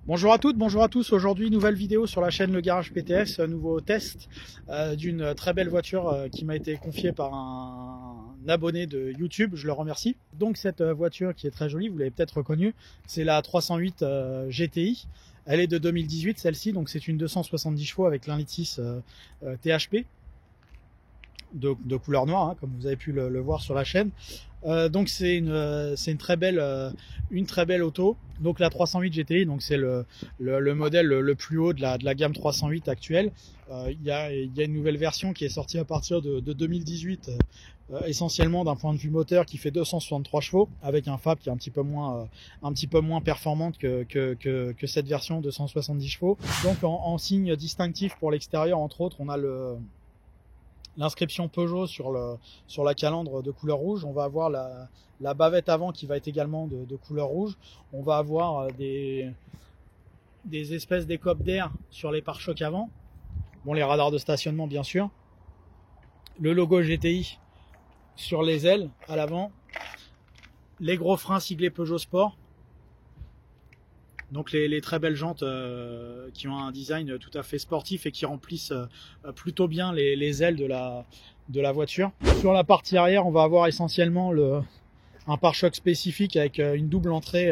Bonjour à toutes, bonjour à tous. Aujourd'hui, nouvelle vidéo sur la chaîne Le Garage PTS, nouveau test d'une très belle voiture qui m'a été confiée par un abonné de YouTube, je le remercie. Donc cette voiture qui est très jolie, vous l'avez peut-être reconnue, c'est la 308 GTI. Elle est de 2018 celle-ci, donc c'est une 270 chevaux avec l'1,6 litre THP. De couleur noire, hein, comme vous avez pu le voir sur la chaîne. Donc c'est une très belle auto. Donc la 308 GTI, donc c'est le modèle le plus haut de la gamme 308 actuelle. Il y a une nouvelle version qui est sortie à partir de 2018, essentiellement d'un point de vue moteur, qui fait 263 chevaux avec un FAB qui est un petit peu moins performante que cette version 270 chevaux. Donc en signe distinctif pour l'extérieur, entre autres, on a l'inscription Peugeot sur la calandre de couleur rouge. On va avoir la bavette avant qui va être également de couleur rouge. On va avoir des espèces d'écopes d'air sur les pare-chocs avant. Bon, les radars de stationnement bien sûr. Le logo GTI sur les ailes à l'avant. Les gros freins siglés Peugeot Sport. Donc les très belles jantes qui ont un design tout à fait sportif et qui remplissent plutôt bien les ailes de la voiture. Sur la partie arrière, on va avoir essentiellement un pare-choc spécifique avec une double entrée,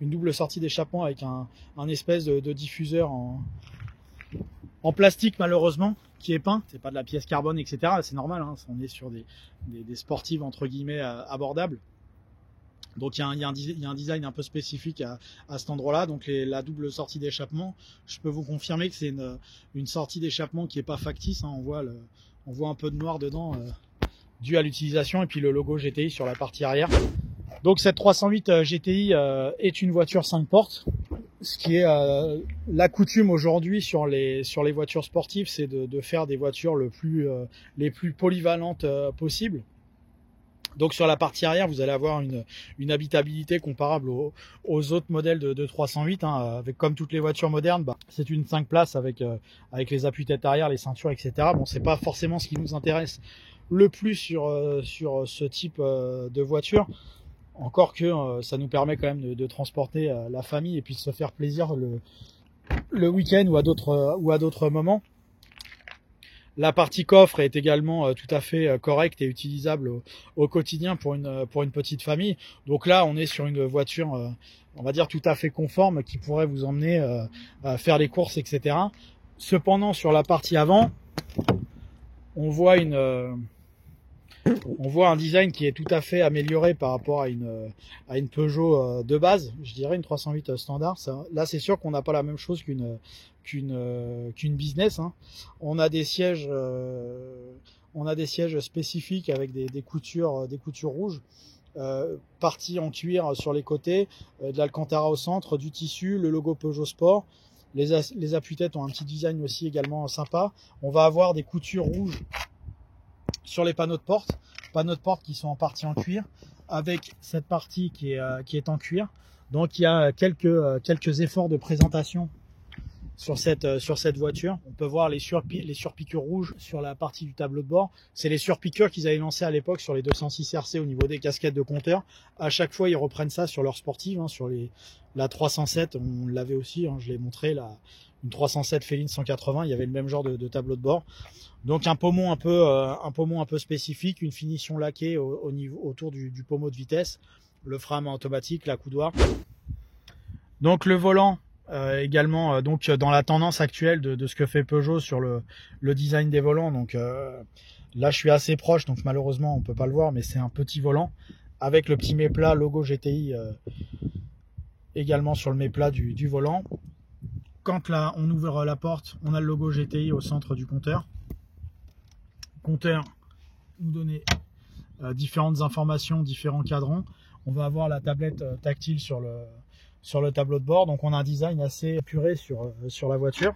une double sortie d'échappement avec un espèce de diffuseur en plastique malheureusement qui est peint. C'est pas de la pièce carbone, etc. C'est normal, hein, on est sur des sportives entre guillemets abordables. Donc il y a un design un peu spécifique à cet endroit-là. Donc la double sortie d'échappement, je peux vous confirmer que c'est une sortie d'échappement qui est pas factice, hein. On voit un peu de noir dedans dû à l'utilisation, et puis le logo GTI sur la partie arrière. Donc cette 308 GTI est une voiture 5 portes. Ce qui est la coutume aujourd'hui sur les voitures sportives, c'est de faire des voitures les plus polyvalentes possibles. Donc sur la partie arrière, vous allez avoir une habitabilité comparable aux autres modèles de 308, hein, avec comme toutes les voitures modernes, c'est une 5 places avec les appuis-tête arrière, les ceintures, etc. Bon, c'est pas forcément ce qui nous intéresse le plus sur ce type de voiture, encore que ça nous permet quand même de transporter la famille et puis de se faire plaisir le week-end ou à d'autres moments. La partie coffre est également tout à fait correcte et utilisable au quotidien pour une petite famille. Donc là, on est sur une voiture, on va dire, tout à fait conforme qui pourrait vous emmener à faire les courses, etc. Cependant, sur la partie avant, on voit un design qui est tout à fait amélioré par rapport à une Peugeot de base, je dirais une 308 standard. Là, c'est sûr qu'on n'a pas la même chose qu'une business, hein. On a des sièges spécifiques avec des coutures rouges, parties en cuir sur les côtés, de l'Alcantara au centre, du tissu, le logo Peugeot Sport. Les appuis-têtes ont un petit design aussi également sympa. On va avoir des coutures rouges sur les panneaux de porte qui sont en partie en cuir, avec cette partie qui est en cuir. Donc il y a quelques efforts de présentation sur cette voiture. On peut voir les surpiqûres rouges sur la partie du tableau de bord. C'est les surpiqûres qu'ils avaient lancé à l'époque sur les 206 RC au niveau des casquettes de compteur. À chaque fois, ils reprennent ça sur leur sportive, hein, sur la 307, on l'avait aussi, hein, je l'ai montré, une 307 Féline 180, il y avait le même genre de tableau de bord. Donc un pommeau un peu spécifique, une finition laquée autour du pommeau de vitesse, le frein à main automatique, la coudoir. Donc le volant également donc dans la tendance actuelle de ce que fait Peugeot sur le design des volants. Donc là je suis assez proche, donc malheureusement on peut pas le voir, mais c'est un petit volant avec le petit méplat logo GTI également sur le méplat du volant. Quand là on ouvre la porte, on a le logo GTI au centre du compteur. Compteur nous donner différentes informations, différents cadrans. On va avoir la tablette tactile sur le tableau de bord. Donc on a un design assez épuré sur la voiture.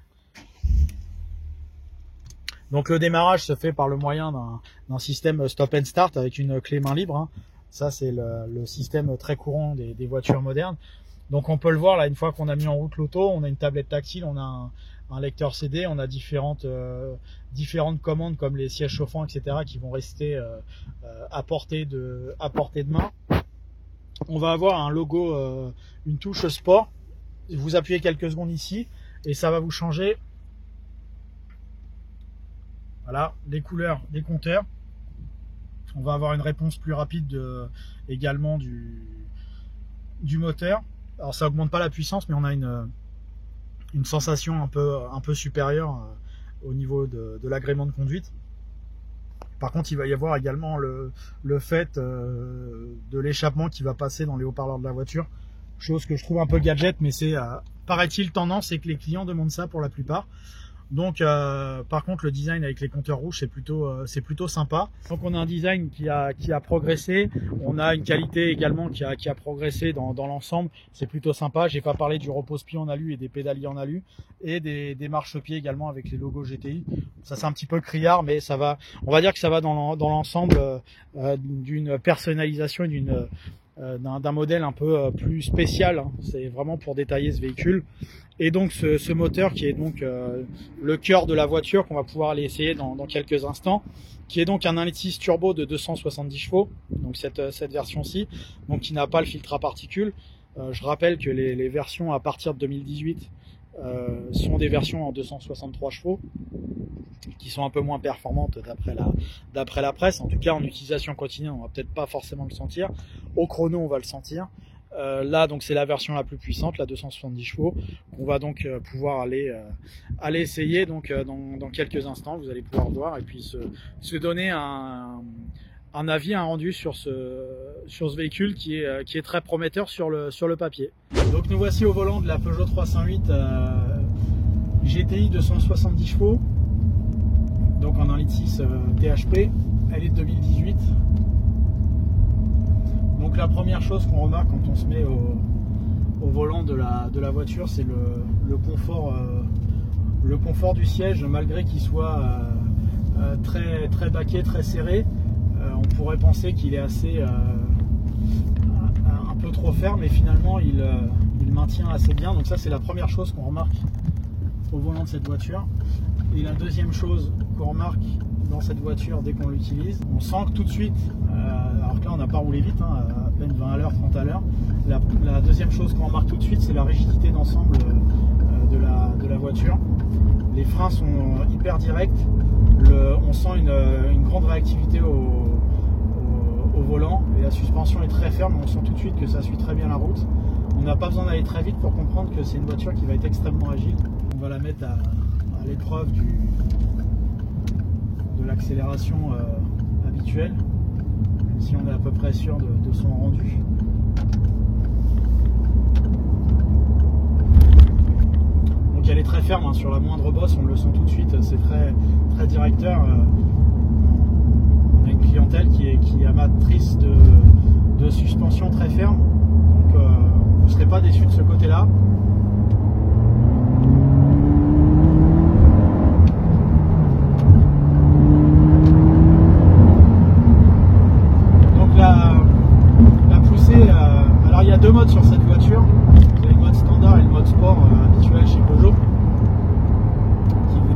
Donc le démarrage se fait par le moyen d'un système stop and start avec une clé main libre, hein. Ça c'est le système très courant des voitures modernes. Donc on peut le voir là, une fois qu'on a mis en route l'auto, on a une tablette tactile, on a un lecteur CD, on a différentes commandes comme les sièges chauffants, etc. qui vont rester à portée de main. On va avoir un logo, une touche sport Vous appuyez quelques secondes ici et ça va vous changer, voilà, les couleurs des compteurs. On va avoir une réponse plus rapide également du moteur. Alors ça augmente pas la puissance, mais on a une sensation un peu supérieure au niveau de l'agrément de conduite. Par contre, il va y avoir également le fait de l'échappement qui va passer dans les haut-parleurs de la voiture. Chose que je trouve un peu gadget, mais c'est, paraît-il, tendance et que les clients demandent ça pour la plupart. Donc, par contre, le design avec les compteurs rouges, c'est plutôt sympa. Donc, on a un design qui a progressé. On a une qualité également qui a progressé dans l'ensemble. C'est plutôt sympa. J'ai pas parlé du repose-pied en alu et des pédaliers en alu et des marchepieds également avec les logos GTI. Ça, c'est un petit peu criard, mais ça va. On va dire que ça va dans l'ensemble d'une personnalisation et d'un modèle un peu plus spécial. C'est vraiment pour détailler ce véhicule. Et donc ce moteur qui est donc le cœur de la voiture, qu'on va pouvoir aller essayer dans quelques instants, qui est donc un 1.6 turbo de 270 chevaux, donc cette version-ci, donc qui n'a pas le filtre à particules. Je rappelle que les versions à partir de 2018 sont des versions en 263 chevaux, qui sont un peu moins performantes d'après la presse. En tout cas, en utilisation quotidienne, on va peut-être pas forcément le sentir. Au chrono, on va le sentir. Là, donc c'est la version la plus puissante, la 270 chevaux, qu'on va donc pouvoir aller essayer donc dans quelques instants. Vous allez pouvoir voir et puis se donner un avis, un rendu sur ce véhicule qui est très prometteur sur le papier. Donc nous voici au volant de la Peugeot 308 GTI 270 chevaux, donc en 1.6 THP. Elle est de 2018. Donc la première chose qu'on remarque quand on se met au volant de la voiture, c'est le confort du siège, malgré qu'il soit très baquet, très serré. On pourrait penser qu'il est assez un peu trop ferme, mais finalement il maintient assez bien. Donc ça, c'est la première chose qu'on remarque au volant de cette voiture. Et la deuxième chose qu'on remarque dans cette voiture dès qu'on l'utilise, on sent que tout de suite, alors que là on n'a pas roulé vite, à peine 20 à l'heure, 30 à l'heure, la deuxième chose qu'on remarque tout de suite, c'est la rigidité d'ensemble de la voiture. Les freins sont hyper directs, on sent une grande réactivité au volant, et la suspension est très ferme, on sent tout de suite que ça suit très bien la route. On n'a pas besoin d'aller très vite pour comprendre que c'est une voiture qui va être extrêmement agile. On va la mettre à l'épreuve de l'accélération habituelle, même si on est à peu près sûr de son rendu. Donc elle est très ferme, sur la moindre bosse, on le sent tout de suite, c'est très directeur. On a une clientèle qui est amatrice de suspension très ferme, donc vous ne serez pas déçu de ce côté-là. La poussée, alors il y a deux modes sur cette voiture. Vous avez le mode standard et le mode sport habituel chez Peugeot, qui vous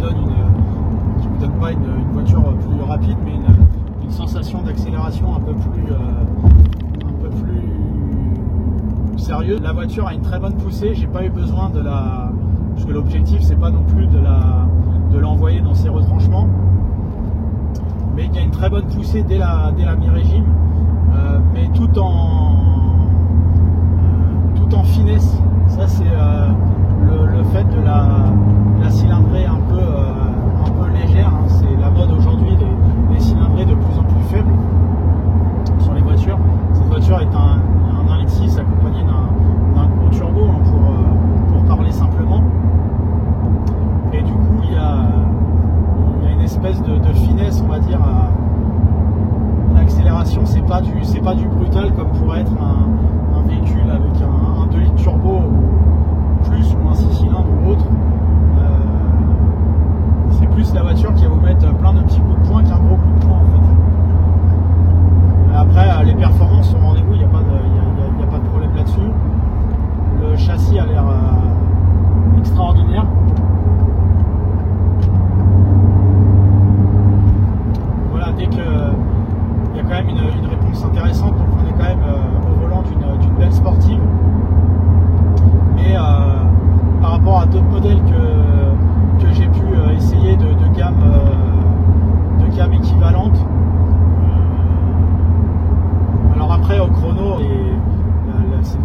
donne pas une voiture plus rapide, mais une sensation d'accélération un peu plus sérieuse. La voiture a une très bonne poussée. J'ai pas eu besoin parce que l'objectif c'est pas non plus de l'envoyer dans ses retranchements, mais il y a une très bonne poussée dès la mi-régime. Mais tout en finesse. Ça, c'est le fait de la cylindrée un peu légère. C'est la mode aujourd'hui, les cylindrées de plus en plus faibles sur les voitures. Cette voiture est un 1.6 accompagné d'un gros turbo, pour parler simplement. Et du coup, il y a une espèce de finesse, on va dire, l'accélération. C'est pas du brutal comme pourrait être un véhicule avec un 2 litres turbo plus ou un 6 cylindres ou autre. C'est plus la voiture qui va vous mettre plein de petits coups de poing qu'un gros coup de poing en fait. Après, les performances sont au rendez-vous, il n'y a pas de problème là-dessus. Le châssis a l'air extraordinaire. Voilà, dès que il y a quand même une réponse intéressante, donc on est quand même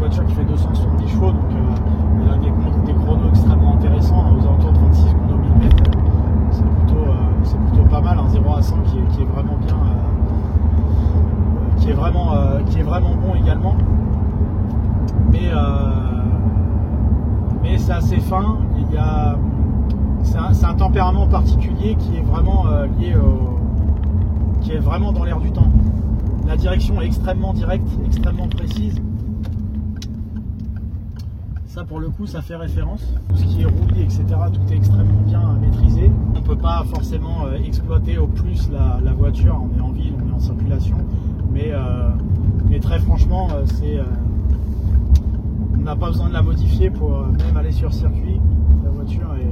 voiture qui fait 270 chevaux, donc elle a des chronos extrêmement intéressants, aux alentours de 36 secondes au millimètre. C'est plutôt pas mal, un 0 à 100 qui est vraiment bien, qui est vraiment bon également. Mais c'est assez fin. C'est un tempérament particulier qui est vraiment qui est vraiment dans l'air du temps. La direction est extrêmement directe, extrêmement précise. Ça, pour le coup, ça fait référence. Tout ce qui est roulis, etc., tout est extrêmement bien maîtrisé. On ne peut pas forcément exploiter au plus la voiture. On est en ville, on est en circulation. Mais très franchement, on n'a pas besoin de la modifier pour même aller sur circuit. La voiture est...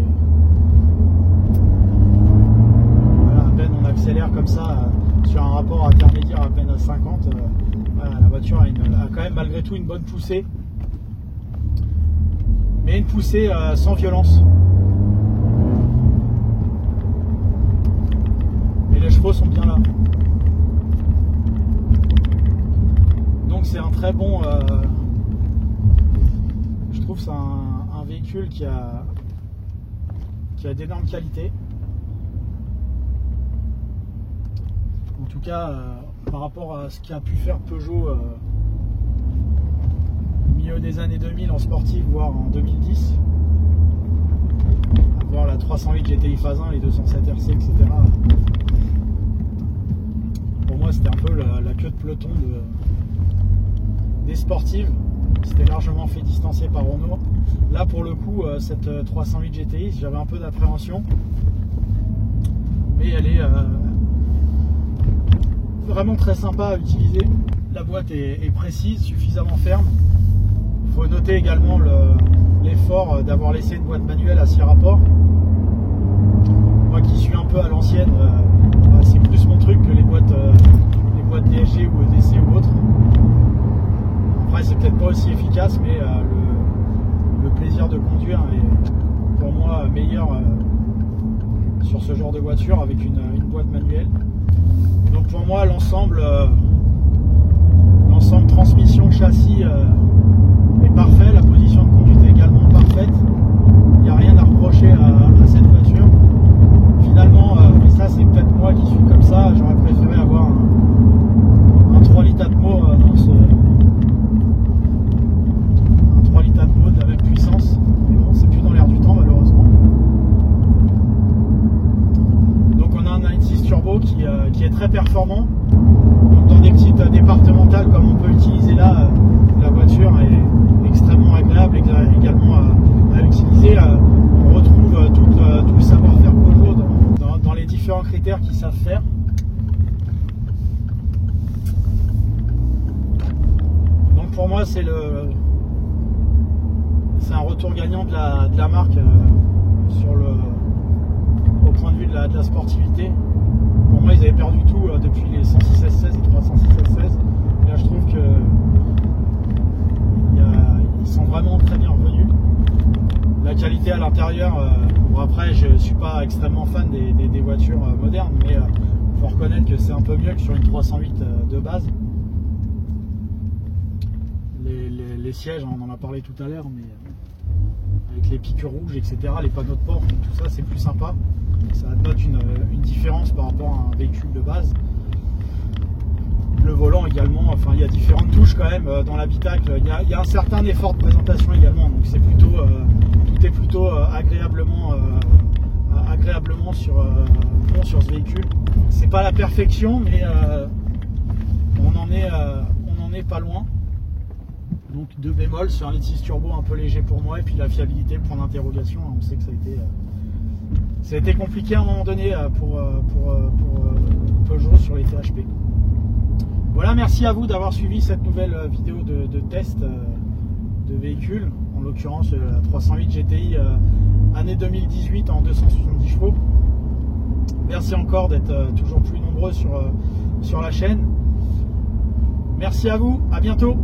Voilà, à peine on accélère comme ça sur un rapport intermédiaire à peine à 50. Voilà, la voiture a quand même malgré tout une bonne poussée. Mais une poussée sans violence. Et les chevaux sont bien là. Donc c'est un très bon... je trouve que c'est un véhicule qui a d'énormes qualités. En tout cas, par rapport à ce qu'a pu faire Peugeot au milieu des années 2000 en sportif, voire en 2010, avoir la 308 GTI phase 1, les 207 RC, etc. Pour moi, c'était un peu la queue de peloton des sportives. C'était largement fait distancer par Renault. Là, pour le coup, cette 308 GTI, j'avais un peu d'appréhension, mais elle est vraiment très sympa à utiliser. La boîte est précise, suffisamment ferme. Il faut noter également l'effort d'avoir laissé une boîte manuelle à 6 rapports. Moi qui suis un peu à l'ancienne, c'est plus mon truc que les boîtes DSG ou EDC ou autres. Après, c'est peut-être pas aussi efficace, mais le plaisir de conduire est pour moi meilleur sur ce genre de voiture avec une boîte manuelle. Donc pour moi, l'ensemble transmission, châssis est parfait, la position de conduite est également parfaite. Il n'y a rien à reprocher à cette voiture. Finalement, mais ça c'est peut-être moi qui suis comme ça, j'aurais préféré avoir un 3 litres Atmo dans ce... Un 3 litres Atmo de la même puissance. Mais bon, c'est plus dans l'air du temps malheureusement. Donc on a un 9.6 turbo qui est très performant. Donc dans des petites départementales comme on peut utiliser là, la voiture est extrêmement agréable également à utiliser. On retrouve tout le savoir-faire Peugeot dans les différents critères qu'ils savent faire. Donc pour moi c'est un retour gagnant de la marque au point de vue de la sportivité. Pour moi, ils avaient perdu tout depuis les 106 S16 et 306 S16. Et là, je trouve que ils sont vraiment très bien revenus. La qualité à l'intérieur, bon après, je suis pas extrêmement fan des voitures modernes, mais il faut reconnaître que c'est un peu mieux que sur une 308 de base. Les sièges, on en a parlé tout à l'heure, mais avec les piqûres rouges, etc., les panneaux de porte, tout ça, c'est plus sympa. Ça note une différence par rapport à un véhicule de base. Le volant également, enfin il y a différentes touches quand même dans l'habitacle. Il y a un certain effort de présentation également, donc c'est plutôt tout est plutôt agréablement sur ce véhicule. C'est pas la perfection, mais on en est pas loin. Donc 2 bémols sur un 1.6 turbo un peu léger pour moi, et puis la fiabilité, point d'interrogation. On sait que ça a été compliqué à un moment donné pour Peugeot sur les THP. Voilà, merci à vous d'avoir suivi cette nouvelle vidéo de test de véhicule, en l'occurrence la 308 GTI année 2018 en 270 chevaux. Merci encore d'être toujours plus nombreux sur la chaîne. Merci à vous, à bientôt.